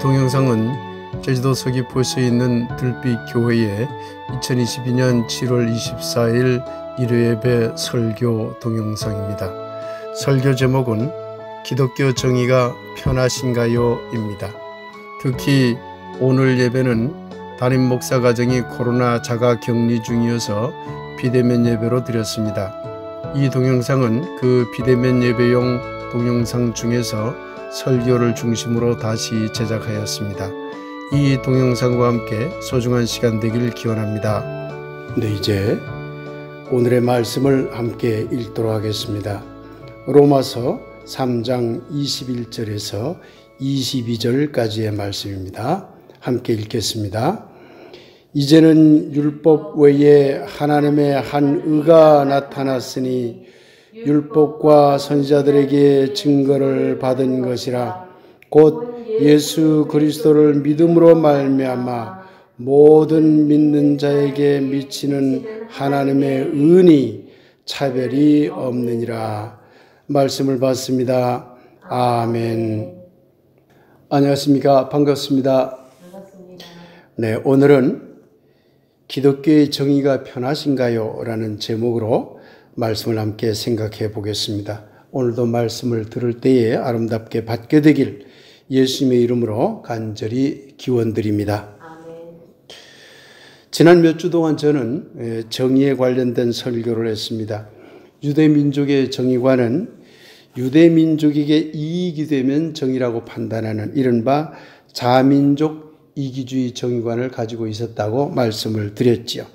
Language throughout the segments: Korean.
동영상은 제주도 서귀포시에 있는 들빛교회의 2022년 7월 24일 일요예배 설교 동영상입니다. 설교 제목은 기독교 정의가 편하신가요? 입니다. 특히 오늘 예배는 담임 목사 가정이 코로나 자가 격리 중이어서 비대면 예배로 드렸습니다. 이 동영상은 그 비대면 예배용 동영상 중에서 설교를 중심으로 다시 제작하였습니다. 이 동영상과 함께 소중한 시간 되길 기원합니다. 네, 이제 오늘의 말씀을 함께 읽도록 하겠습니다. 로마서 3장 21절에서 22절까지의 말씀입니다. 함께 읽겠습니다. 이제는 율법 외에 하나님의 한 의가 나타났으니 율법과 선지자들에게 증거를 받은 것이라. 곧 예수 그리스도를 믿음으로 말미암아 모든 믿는 자에게 미치는 하나님의 은이 차별이 없느니라. 말씀을 받습니다. 아멘. 안녕하십니까? 반갑습니다. 네, 오늘은 기독교의 정의가 편하신가요? 라는 제목으로 말씀을 함께 생각해 보겠습니다. 오늘도 말씀을 들을 때에 아름답게 받게 되길 예수님의 이름으로 간절히 기원드립니다. 지난 몇 주 동안 저는 정의에 관련된 설교를 했습니다. 유대민족의 정의관은 유대민족에게 이익이 되면 정의라고 판단하는 이른바 자민족 이기주의 정의관을 가지고 있었다고 말씀을 드렸지요.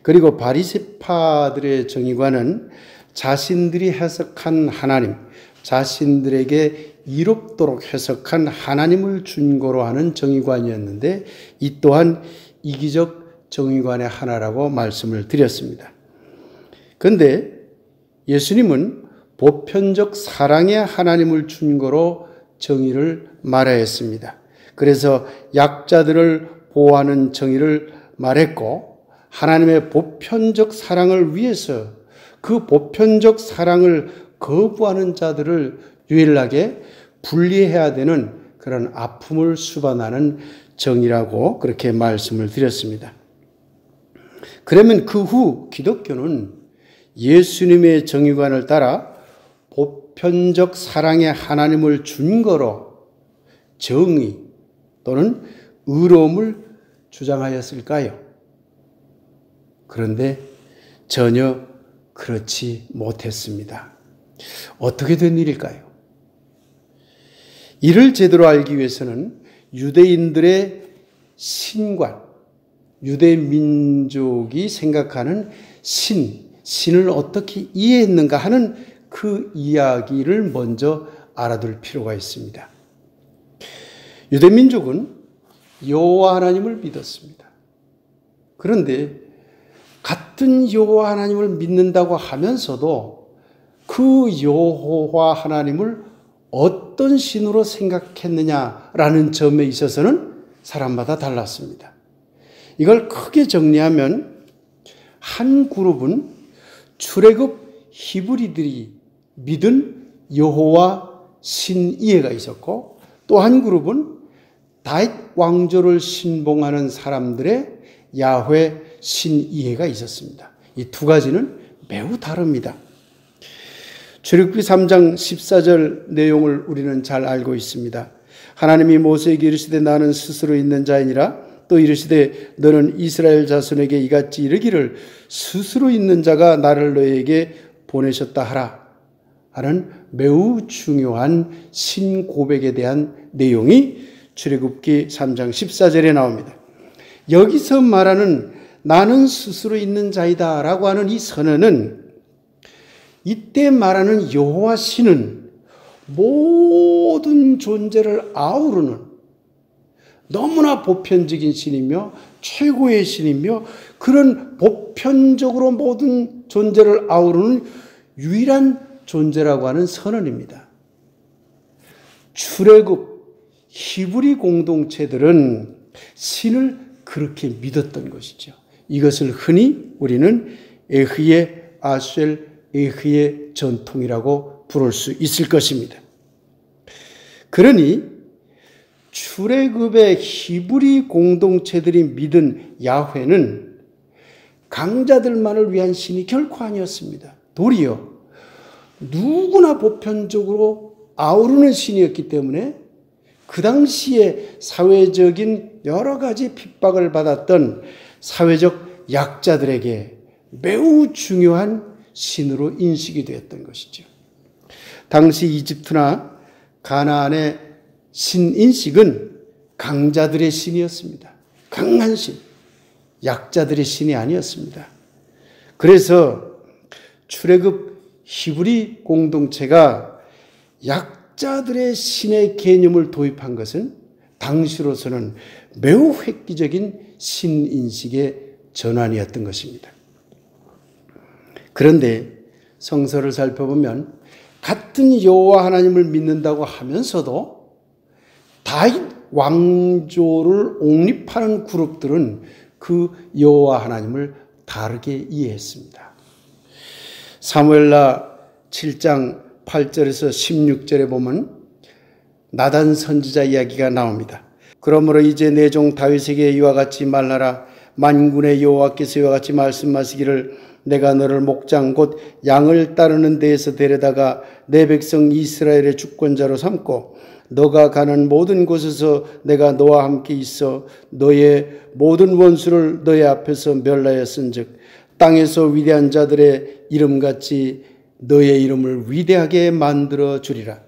그리고 바리새파들의 정의관은 자신들이 해석한 하나님, 자신들에게 이롭도록 해석한 하나님을 준거로 하는 정의관이었는데 이 또한 이기적 정의관의 하나라고 말씀을 드렸습니다. 그런데 예수님은 보편적 사랑의 하나님을 준거로 정의를 말하였습니다. 그래서 약자들을 보호하는 정의를 말했고 하나님의 보편적 사랑을 위해서 그 보편적 사랑을 거부하는 자들을 유일하게 분리해야 되는 그런 아픔을 수반하는 정의라고 그렇게 말씀을 드렸습니다. 그러면 그 후 기독교는 예수님의 정의관을 따라 보편적 사랑의 하나님을 준거로 정의 또는 의로움을 주장하였을까요? 그런데 전혀 그렇지 못했습니다. 어떻게 된 일일까요? 이를 제대로 알기 위해서는 유대인들의 신관, 유대민족이 생각하는 신을 어떻게 이해했는가 하는 그 이야기를 먼저 알아둘 필요가 있습니다. 유대민족은 여호와 하나님을 믿었습니다. 그런데 같은 여호와 하나님을 믿는다고 하면서도 그 여호와 하나님을 어떤 신으로 생각했느냐라는 점에 있어서는 사람마다 달랐습니다. 이걸 크게 정리하면 한 그룹은 출애굽 히브리들이 믿은 여호와 신 이해가 있었고 또 한 그룹은 다윗 왕조를 신봉하는 사람들의 야훼 신 이해가 있었습니다. 이 두 가지는 매우 다릅니다. 출애굽기 3장 14절 내용을 우리는 잘 알고 있습니다. 하나님이 모세에게 이르시되 나는 스스로 있는 자이니라. 또 이르시되 너는 이스라엘 자손에게 이같이 이르기를 스스로 있는 자가 나를 너에게 보내셨다 하라 하는 매우 중요한 신고백에 대한 내용이 출애굽기 3장 14절에 나옵니다. 여기서 말하는 나는 스스로 있는 자이다 라고 하는 이 선언은 이때 말하는 여호와 신은 모든 존재를 아우르는 너무나 보편적인 신이며 최고의 신이며 그런 보편적으로 모든 존재를 아우르는 유일한 존재라고 하는 선언입니다. 출애굽 히브리 공동체들은 신을 그렇게 믿었던 것이죠. 이것을 흔히 우리는 에흐예 아셀 에흐예 전통이라고 부를 수 있을 것입니다. 그러니 출애굽의 히브리 공동체들이 믿은 야훼는 강자들만을 위한 신이 결코 아니었습니다. 도리어 누구나 보편적으로 아우르는 신이었기 때문에 그 당시에 사회적인 여러 가지 핍박을 받았던 사회적 약자들에게 매우 중요한 신으로 인식이 되었던 것이죠. 당시 이집트나 가나안의 신인식은 강자들의 신이었습니다. 강한 신, 약자들의 신이 아니었습니다. 그래서 출애굽 히브리 공동체가 약자들의 신의 개념을 도입한 것은 당시로서는 매우 획기적인 신인식의 전환이었던 것입니다. 그런데 성서를 살펴보면 같은 여호와 하나님을 믿는다고 하면서도 다윗 왕조를 옹립하는 그룹들은 그 여호와 하나님을 다르게 이해했습니다. 사무엘하 7장 8절에서 16절에 보면 나단 선지자 이야기가 나옵니다. 그러므로 이제 내 종 다윗에게 이와 같이 말하라. 만군의 여호와께서 이와 같이 말씀하시기를 내가 너를 목장 곧 양을 따르는 데에서 데려다가 내 백성 이스라엘의 주권자로 삼고 너가 가는 모든 곳에서 내가 너와 함께 있어 너의 모든 원수를 너의 앞에서 멸하였은즉 땅에서 위대한 자들의 이름같이 너의 이름을 위대하게 만들어 주리라.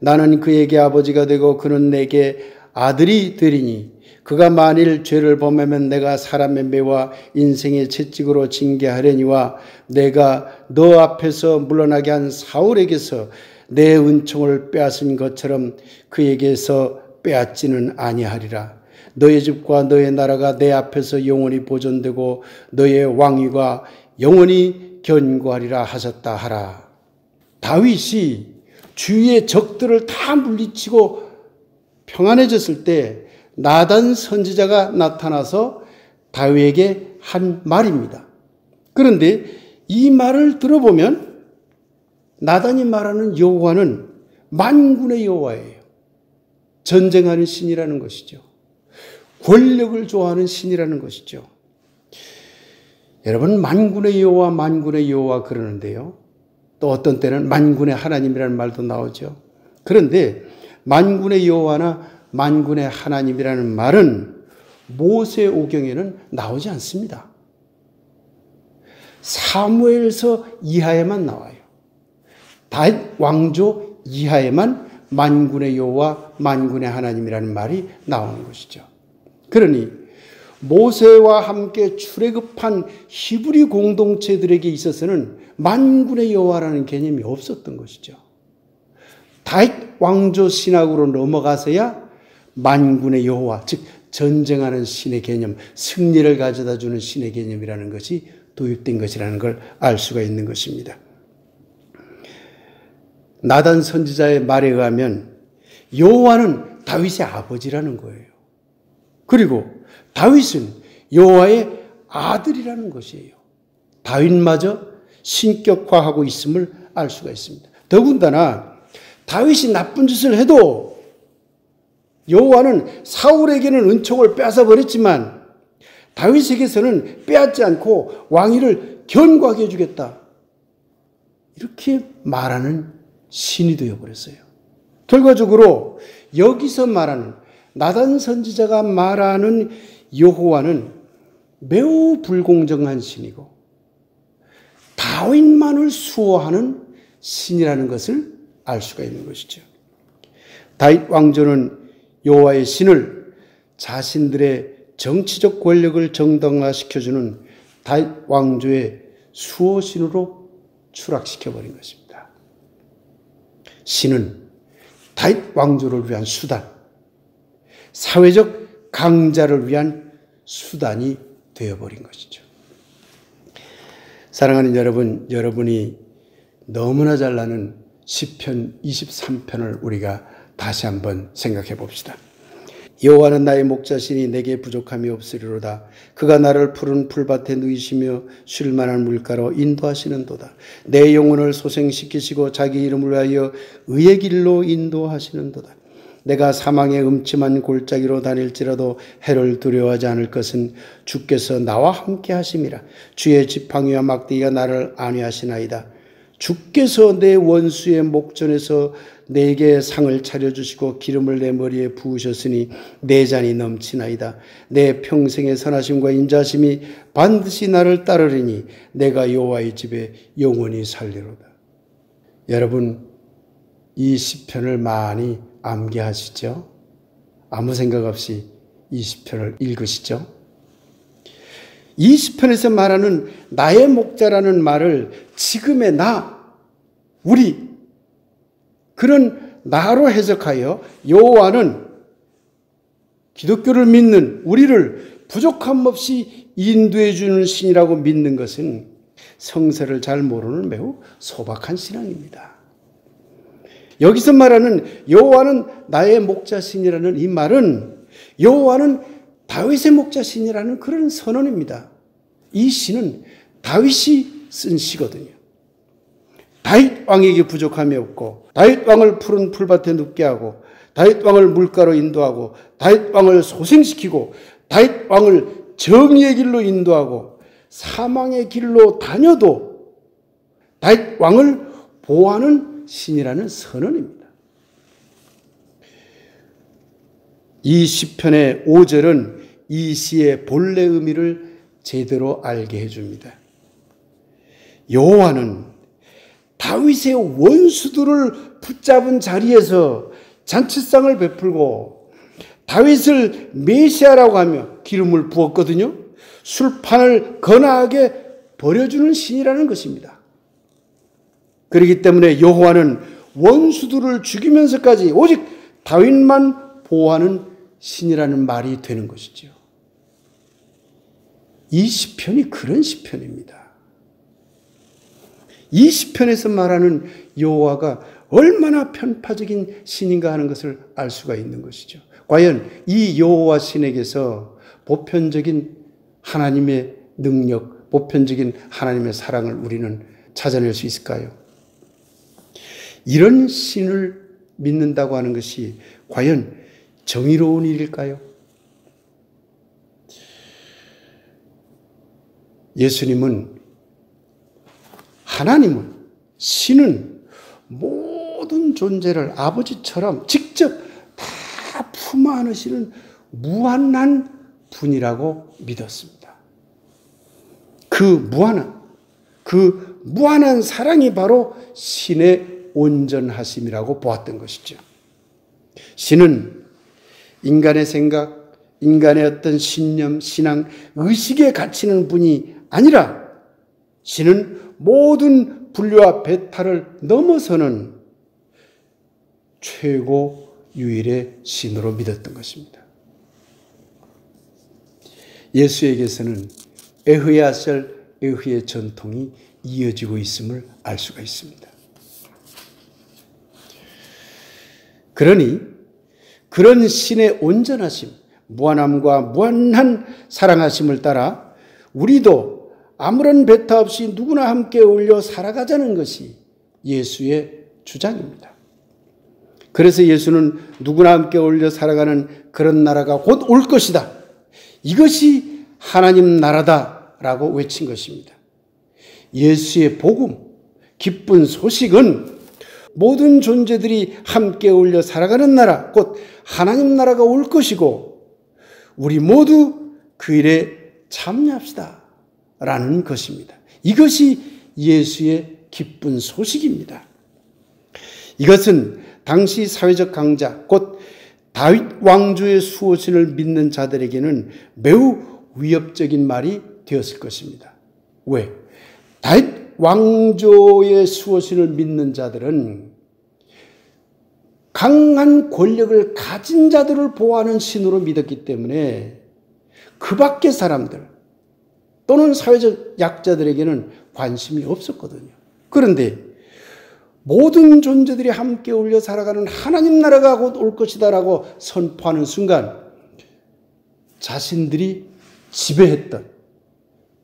나는 그에게 아버지가 되고 그는 내게 아들이 되리니 그가 만일 죄를 범하면 내가 사람의 매와 인생의 채찍으로 징계하려니와 내가 너 앞에서 물러나게 한 사울에게서 내 은총을 빼앗은 것처럼 그에게서 빼앗지는 아니하리라. 너의 집과 너의 나라가 내 앞에서 영원히 보존되고 너의 왕위가 영원히 견고하리라 하셨다 하라. 다윗이 주위의 적들을 다 물리치고 평안해졌을 때 나단 선지자가 나타나서 다윗에게 한 말입니다. 그런데 이 말을 들어보면 나단이 말하는 여호와는 만군의 여호와예요. 전쟁하는 신이라는 것이죠. 권력을 좋아하는 신이라는 것이죠. 여러분, 만군의 여호와, 만군의 여호와 그러는데요. 또 어떤 때는 만군의 하나님이라는 말도 나오죠. 그런데 만군의 여호와나 만군의 하나님이라는 말은 모세오경에는 나오지 않습니다. 사무엘서 이하에만 나와요. 다윗 왕조 이하에만 만군의 여호와, 만군의 하나님이라는 말이 나오는 것이죠. 그러니 모세와 함께 출애굽한 히브리 공동체들에게 있어서는 만군의 여호와라는 개념이 없었던 것이죠. 다윗 왕조 신학으로 넘어가서야 만군의 여호와, 즉 전쟁하는 신의 개념, 승리를 가져다주는 신의 개념이라는 것이 도입된 것이라는 걸 알 수가 있는 것입니다. 나단 선지자의 말에 의하면 여호와는 다윗의 아버지라는 거예요. 그리고 다윗은 여호와의 아들이라는 것이에요. 다윗마저 신격화하고 있음을 알 수가 있습니다. 더군다나 다윗이 나쁜 짓을 해도 여호와는 사울에게는 은총을 뺏어 버렸지만 다윗에게서는 빼앗지 않고 왕위를 견고하게 해주겠다. 이렇게 말하는 신이 되어버렸어요. 결과적으로 여기서 말하는 나단 선지자가 말하는 여호와는 매우 불공정한 신이고 다윗만을 수호하는 신이라는 것을 알 수가 있는 것이죠. 다윗 왕조는 여호와의 신을 자신들의 정치적 권력을 정당화시켜주는 다윗 왕조의 수호신으로 추락시켜버린 것입니다. 신은 다윗 왕조를 위한 수단, 사회적 강자를 위한 수단이 되어버린 것이죠. 사랑하는 여러분, 여러분이 너무나 잘 아는 시편 23편을 우리가 다시 한번 생각해 봅시다. 여호와는 나의 목자시니 내게 부족함이 없으리로다. 그가 나를 푸른 풀밭에 누이시며 쉴 만한 물가로 인도하시는도다. 내 영혼을 소생시키시고 자기 이름을 위하여 의의 길로 인도하시는도다. 내가 사망의 음침한 골짜기로 다닐지라도 해를 두려워하지 않을 것은 주께서 나와 함께 하심이라. 주의 지팡이와 막대기가 나를 안위하시나이다. 주께서 내 원수의 목전에서 내게 상을 차려주시고 기름을 내 머리에 부으셨으니 내 잔이 넘치나이다. 내 평생의 선하심과 인자심이 반드시 나를 따르리니 내가 여호와의 집에 영원히 살리로다. 여러분, 이 시편을 많이 암기하시죠? 아무 생각 없이 이 시편을 읽으시죠? 이 시편에서 말하는 나의 목자라는 말을 지금의 나, 우리, 그런 나로 해석하여 여호와는 기독교를 믿는 우리를 부족함 없이 인도해 주는 신이라고 믿는 것은 성서를 잘 모르는 매우 소박한 신앙입니다. 여기서 말하는 여호와는 나의 목자신이라는 이 말은 여호와는 다윗의 목자신이라는 그런 선언입니다. 이 시는 다윗이 쓴 시거든요. 다윗 왕에게 부족함이 없고 다윗 왕을 푸른 풀밭에 눕게 하고 다윗 왕을 물가로 인도하고 다윗 왕을 소생시키고 다윗 왕을 정의의 길로 인도하고 사망의 길로 다녀도 다윗 왕을 보호하는 신이라는 선언입니다. 이 시편의 5절은 이 시의 본래 의미를 제대로 알게 해줍니다. 여호와는 다윗의 원수들을 붙잡은 자리에서 잔치상을 베풀고 다윗을 메시아라고 하며 기름을 부었거든요. 술판을 거나하게 버려주는 신이라는 것입니다. 그렇기 때문에 여호와는 원수들을 죽이면서까지 오직 다윗만 보호하는 신이라는 말이 되는 것이죠. 이 시편이 그런 시편입니다. 이 시편에서 말하는 여호와가 얼마나 편파적인 신인가 하는 것을 알 수가 있는 것이죠. 과연 이 여호와 신에게서 보편적인 하나님의 능력, 보편적인 하나님의 사랑을 우리는 찾아낼 수 있을까요? 이런 신을 믿는다고 하는 것이 과연 정의로운 일일까요? 예수님은, 하나님은, 신은 모든 존재를 아버지처럼 직접 다 품 안으시는 무한한 분이라고 믿었습니다. 그 무한한 사랑이 바로 신의 온전하심이라고 보았던 것이죠. 신은 인간의 생각, 인간의 어떤 신념, 신앙, 의식에 갇히는 분이 아니라 신은 모든 분류와 배탈을 넘어서는 최고 유일의 신으로 믿었던 것입니다. 예수에게서는 에흐야셀 에흐의 전통이 이어지고 있음을 알 수가 있습니다. 그러니 그런 신의 온전하심, 무한함과 무한한 사랑하심을 따라 우리도 아무런 배타 없이 누구나 함께 어울려 살아가자는 것이 예수의 주장입니다. 그래서 예수는 누구나 함께 어울려 살아가는 그런 나라가 곧 올 것이다. 이것이 하나님 나라다라고 외친 것입니다. 예수의 복음, 기쁜 소식은 모든 존재들이 함께 어울려 살아가는 나라, 곧 하나님 나라가 올 것이고 우리 모두 그 일에 참여합시다 라는 것입니다. 이것이 예수의 기쁜 소식입니다. 이것은 당시 사회적 강자, 곧 다윗 왕조의 수호신을 믿는 자들에게는 매우 위협적인 말이 되었을 것입니다. 왜? 다윗 왕조의 수호신을 믿는 자들은 강한 권력을 가진 자들을 보호하는 신으로 믿었기 때문에 그 밖의 사람들 또는 사회적 약자들에게는 관심이 없었거든요. 그런데 모든 존재들이 함께 어울려 살아가는 하나님 나라가 곧 올 것이다라고 선포하는 순간 자신들이 지배했던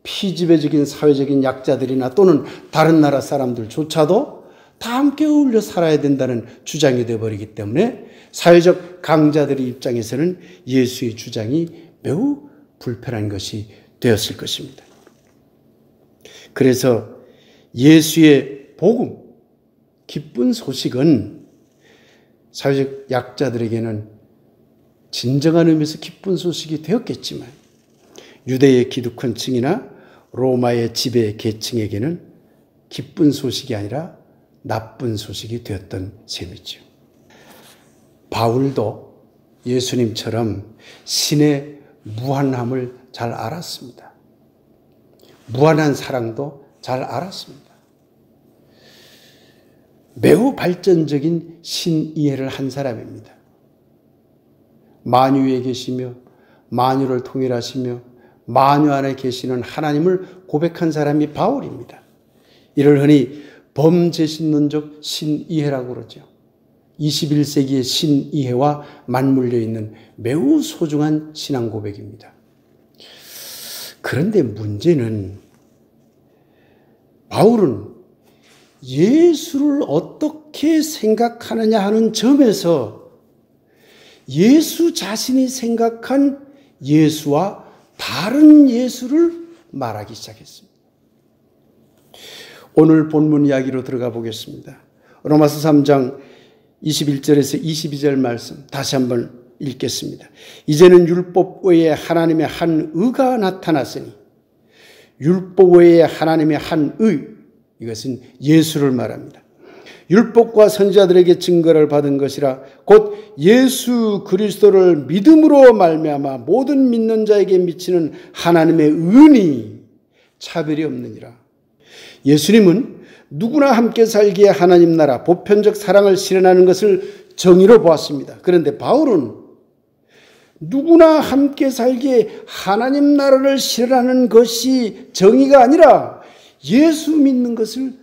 피지배적인 사회적인 약자들이나 또는 다른 나라 사람들조차도 다 함께 어울려 살아야 된다는 주장이 되어버리기 때문에 사회적 강자들의 입장에서는 예수의 주장이 매우 불편한 것이 되었을 것입니다. 그래서 예수의 복음, 기쁜 소식은 사회적 약자들에게는 진정한 의미에서 기쁜 소식이 되었겠지만 유대의 기득권층이나 로마의 지배 계층에게는 기쁜 소식이 아니라 나쁜 소식이 되었던 셈이죠. 바울도 예수님처럼 신의 무한함을 잘 알았습니다. 무한한 사랑도 잘 알았습니다. 매우 발전적인 신이해를 한 사람입니다. 만유에 계시며 만유를 통일하시며 만유 안에 계시는 하나님을 고백한 사람이 바울입니다. 이를 흔히 범제신론적 신이해라고 그러죠. 21세기의 신이해와 맞물려 있는 매우 소중한 신앙 고백입니다. 그런데 문제는 바울은 예수를 어떻게 생각하느냐 하는 점에서 예수 자신이 생각한 예수와 다른 예수를 말하기 시작했습니다. 오늘 본문 이야기로 들어가 보겠습니다. 로마서 3장 21절에서 22절 말씀 다시 한번 읽겠습니다. 이제는 율법 외에 하나님의 한 의가 나타났으니 율법 외에 하나님의 한 의, 이것은 예수를 말합니다. 율법과 선지자들에게 증거를 받은 것이라 곧 예수 그리스도를 믿음으로 말미암아 모든 믿는 자에게 미치는 하나님의 은이 차별이 없느니라. 예수님은 누구나 함께 살기에 하나님 나라 보편적 사랑을 실현하는 것을 정의로 보았습니다. 그런데 바울은 누구나 함께 살기에 하나님 나라를 실현하는 것이 정의가 아니라 예수 믿는 것을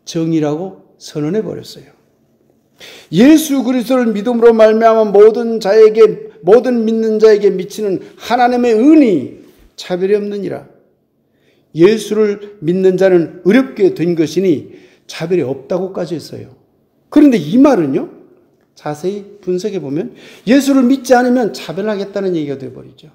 정의라고 선언해 버렸어요. 예수 그리스도를 믿음으로 말미암아 모든 믿는 자에게 미치는 하나님의 은이 차별이 없느니라. 예수를 믿는 자는 의롭게 된 것이니 차별이 없다고까지 했어요. 그런데 이 말은요, 자세히 분석해 보면 예수를 믿지 않으면 차별하겠다는 얘기가 되어버리죠.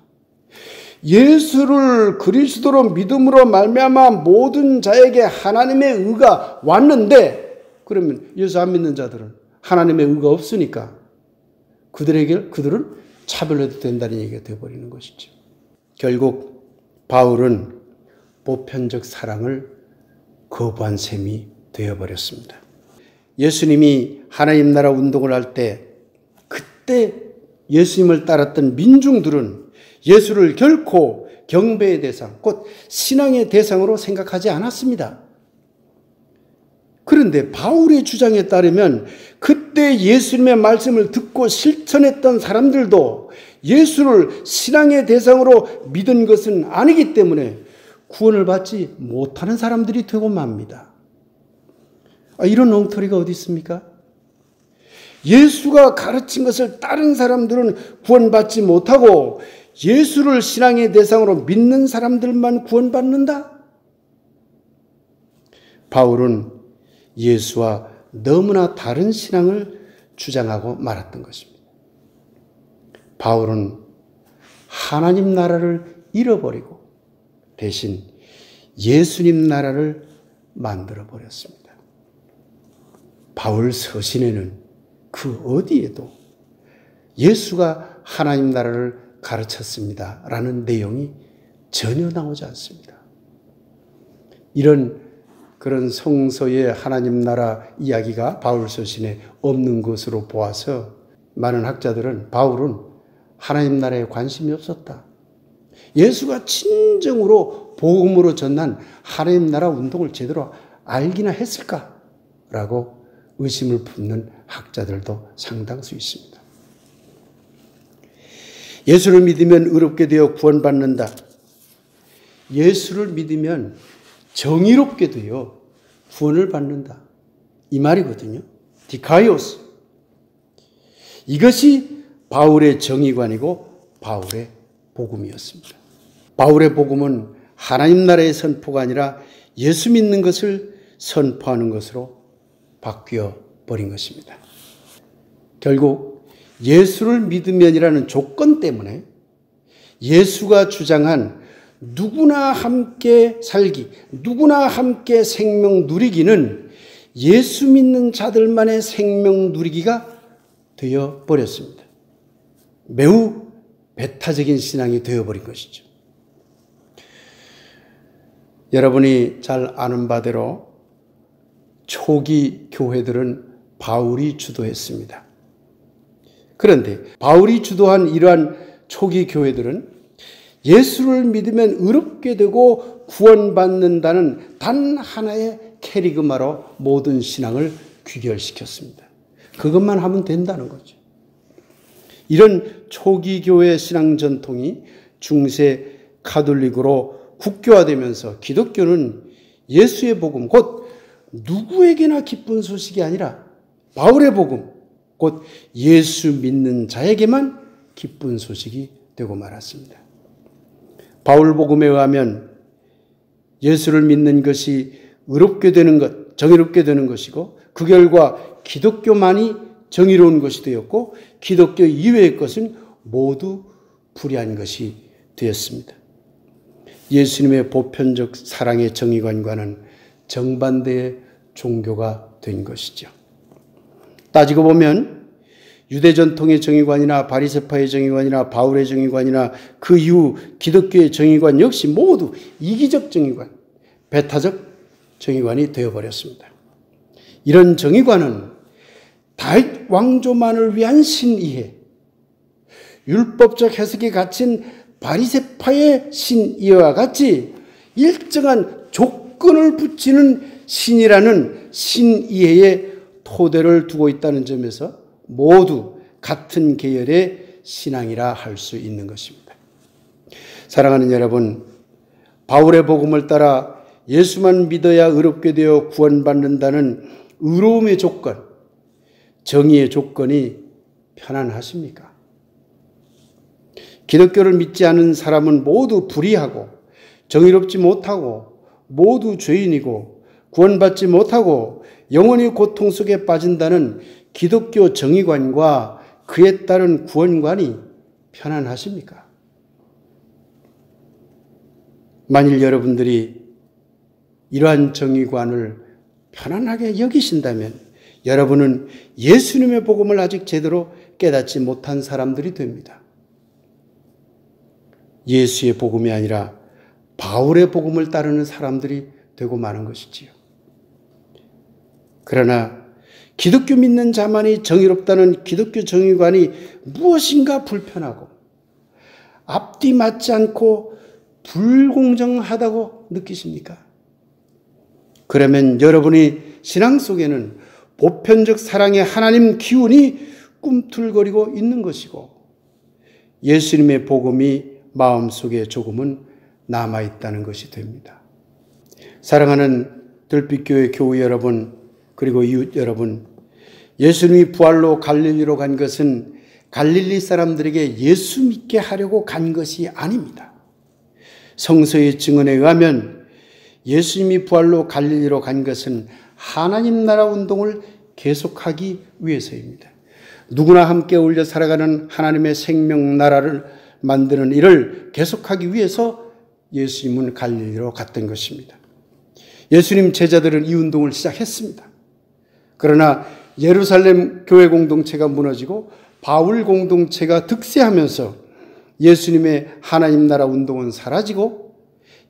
예수를 그리스도로 믿음으로 말미암아 모든 자에게 하나님의 의가 왔는데, 그러면 예수 안 믿는 자들은 하나님의 의가 없으니까 그들은 차별해도 된다는 얘기가 되어버리는 것이죠. 결국 바울은 보편적 사랑을 거부한 셈이 되어버렸습니다. 예수님이 하나님 나라 운동을 할 때 그때 예수님을 따랐던 민중들은 예수를 결코 경배의 대상, 곧 신앙의 대상으로 생각하지 않았습니다. 그런데 바울의 주장에 따르면 그때 예수님의 말씀을 듣고 실천했던 사람들도 예수를 신앙의 대상으로 믿은 것은 아니기 때문에 구원을 받지 못하는 사람들이 되고 맙니다. 이런 엉터리가 어디 있습니까? 예수가 가르친 것을 다른 사람들은 구원받지 못하고 예수를 신앙의 대상으로 믿는 사람들만 구원받는다? 바울은 예수와 너무나 다른 신앙을 주장하고 말았던 것입니다. 바울은 하나님 나라를 잃어버리고 대신 예수님 나라를 만들어 버렸습니다. 바울 서신에는 그 어디에도 예수가 하나님 나라를 가르쳤습니다 라는 내용이 전혀 나오지 않습니다. 그런 성서의 하나님 나라 이야기가 바울 서신에 없는 것으로 보아서 많은 학자들은 바울은 하나님 나라에 관심이 없었다. 예수가 진정으로 복음으로 전한 하나님 나라 운동을 제대로 알기나 했을까라고 의심을 품는 학자들도 상당수 있습니다. 예수를 믿으면 의롭게 되어 구원받는다. 예수를 믿으면 정의롭게 되어 구원을 받는다. 이 말이거든요. 디카이오스. 이것이 바울의 정의관이고 바울의 복음이었습니다. 바울의 복음은 하나님 나라의 선포가 아니라 예수 믿는 것을 선포하는 것으로 바뀌어 버린 것입니다. 결국 예수를 믿으면이라는 조건 때문에 예수가 주장한 누구나 함께 살기, 누구나 함께 생명 누리기는 예수 믿는 자들만의 생명 누리기가 되어 버렸습니다. 매우 배타적인 신앙이 되어버린 것이죠. 여러분이 잘 아는 바대로 초기 교회들은 바울이 주도했습니다. 그런데 바울이 주도한 이러한 초기 교회들은 예수를 믿으면 의롭게 되고 구원받는다는 단 하나의 캐리그마로 모든 신앙을 귀결시켰습니다. 그것만 하면 된다는 거죠. 이런 초기 교회 신앙 전통이 중세 가톨릭으로 국교화되면서 기독교는 예수의 복음, 곧 누구에게나 기쁜 소식이 아니라 바울의 복음, 곧 예수 믿는 자에게만 기쁜 소식이 되고 말았습니다. 바울 복음에 의하면 예수를 믿는 것이 의롭게 되는 것, 정의롭게 되는 것이고 그 결과 기독교만이 정의로운 것이 되었고 기독교 이외의 것은 모두 불의한 것이 되었습니다. 예수님의 보편적 사랑의 정의관과는 정반대의 종교가 된 것이죠. 따지고 보면 유대 전통의 정의관이나 바리새파의 정의관이나 바울의 정의관이나 그 이후 기독교의 정의관 역시 모두 이기적 정의관, 배타적 정의관이 되어버렸습니다. 이런 정의관은 다윗 왕조만을 위한 신이해, 율법적 해석에 갇힌 바리새파의 신이해와 같이 일정한 조건을 붙이는 신이라는 신이해의 토대를 두고 있다는 점에서 모두 같은 계열의 신앙이라 할 수 있는 것입니다. 사랑하는 여러분, 바울의 복음을 따라 예수만 믿어야 의롭게 되어 구원받는다는 의로움의 조건, 정의의 조건이 편안하십니까? 기독교를 믿지 않은 사람은 모두 불의하고 정의롭지 못하고 모두 죄인이고 구원받지 못하고 영원히 고통 속에 빠진다는 기독교 정의관과 그에 따른 구원관이 편안하십니까? 만일 여러분들이 이러한 정의관을 편안하게 여기신다면 여러분은 예수님의 복음을 아직 제대로 깨닫지 못한 사람들이 됩니다. 예수의 복음이 아니라 바울의 복음을 따르는 사람들이 되고 마는 것이지요. 그러나 기독교 믿는 자만이 정의롭다는 기독교 정의관이 무엇인가 불편하고 앞뒤 맞지 않고 불공정하다고 느끼십니까? 그러면 여러분이 신앙 속에는 보편적 사랑의 하나님 기운이 꿈틀거리고 있는 것이고 예수님의 복음이 마음속에 조금은 남아있다는 것이 됩니다. 사랑하는 들빛교회 교우 여러분, 그리고 이웃 여러분, 예수님이 부활로 갈릴리로 간 것은 갈릴리 사람들에게 예수 믿게 하려고 간 것이 아닙니다. 성서의 증언에 의하면 예수님이 부활로 갈릴리로 간 것은 하나님 나라 운동을 계속하기 위해서입니다. 누구나 함께 어울려 살아가는 하나님의 생명 나라를 만드는 일을 계속하기 위해서 예수님은 갈릴리로 갔던 것입니다. 예수님 제자들은 이 운동을 시작했습니다. 그러나 예루살렘 교회 공동체가 무너지고 바울 공동체가 득세하면서 예수님의 하나님 나라 운동은 사라지고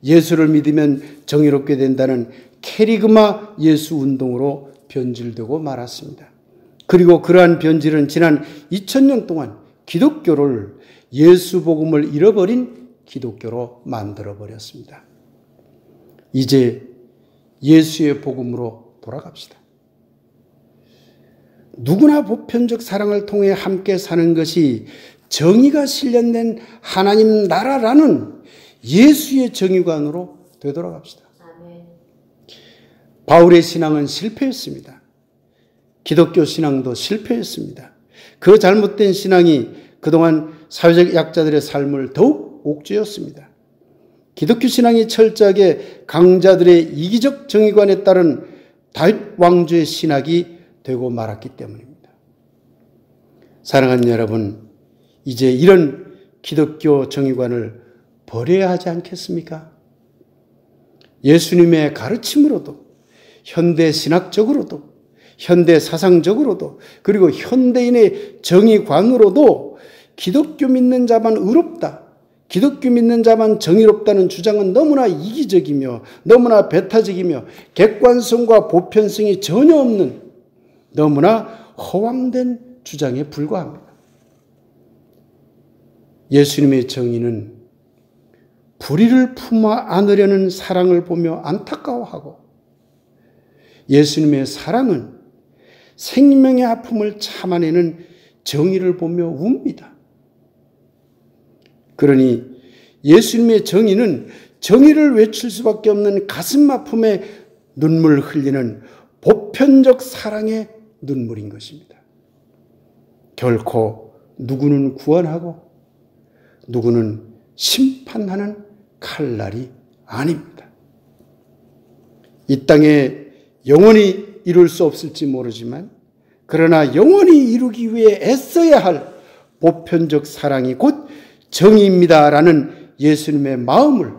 예수를 믿으면 정의롭게 된다는 캐리그마 예수 운동으로 변질되고 말았습니다. 그리고 그러한 변질은 지난 2000년 동안 기독교를 예수 복음을 잃어버린 기독교로 만들어버렸습니다. 이제 예수의 복음으로 돌아갑시다. 누구나 보편적 사랑을 통해 함께 사는 것이 정의가 실현된 하나님 나라라는 예수의 정의관으로 되돌아갑시다. 바울의 신앙은 실패했습니다. 기독교 신앙도 실패했습니다. 그 잘못된 신앙이 그동안 사회적 약자들의 삶을 더욱 옥죄었습니다. 기독교 신앙이 철저하게 강자들의 이기적 정의관에 따른 다윗 왕조의 신학이 되고 말았기 때문입니다. 사랑하는 여러분, 이제 이런 기독교 정의관을 버려야 하지 않겠습니까? 예수님의 가르침으로도, 현대 신학적으로도, 현대 사상적으로도, 그리고 현대인의 정의관으로도 기독교 믿는 자만 의롭다, 기독교 믿는 자만 정의롭다는 주장은 너무나 이기적이며 너무나 배타적이며 객관성과 보편성이 전혀 없는 너무나 허황된 주장에 불과합니다. 예수님의 정의는 불의를 품어 안으려는 사랑을 보며 안타까워하고, 예수님의 사랑은 생명의 아픔을 참아내는 정의를 보며 웁니다. 그러니 예수님의 정의는 정의를 외칠 수밖에 없는 가슴 아픔에 눈물 흘리는 보편적 사랑의 눈물인 것입니다. 결코 누구는 구원하고 누구는 심판하는 칼날이 아닙니다. 이 땅에 영원히 이룰 수 없을지 모르지만, 그러나 영원히 이루기 위해 애써야 할 보편적 사랑이 곧 정의입니다라는 예수님의 마음을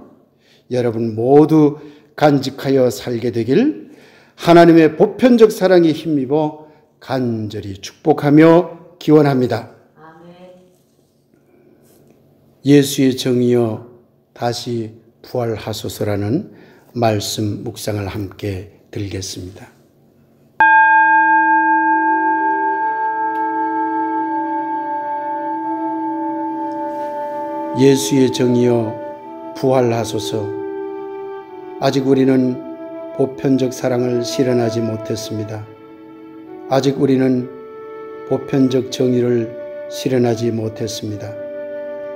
여러분 모두 간직하여 살게 되길 하나님의 보편적 사랑에 힘입어 간절히 축복하며 기원합니다. 예수의 정의여 다시 부활하소서라는 말씀 묵상을 함께 들겠습니다. 예수의 정의여 부활하소서. 아직 우리는 보편적 사랑을 실현하지 못했습니다. 아직 우리는 보편적 정의를 실현하지 못했습니다.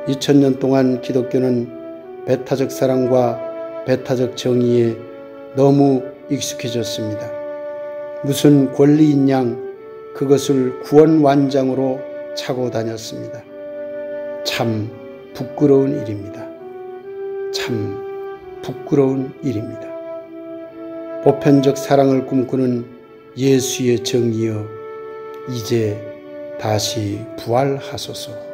2000년 동안 기독교는 배타적 사랑과 배타적 정의에 너무 익숙해졌습니다. 무슨 권리인 양 그것을 구원완장으로 차고 다녔습니다. 참 부끄러운 일입니다. 참 부끄러운 일입니다. 보편적 사랑을 꿈꾸는 예수의 정의여 이제 다시 부활하소서.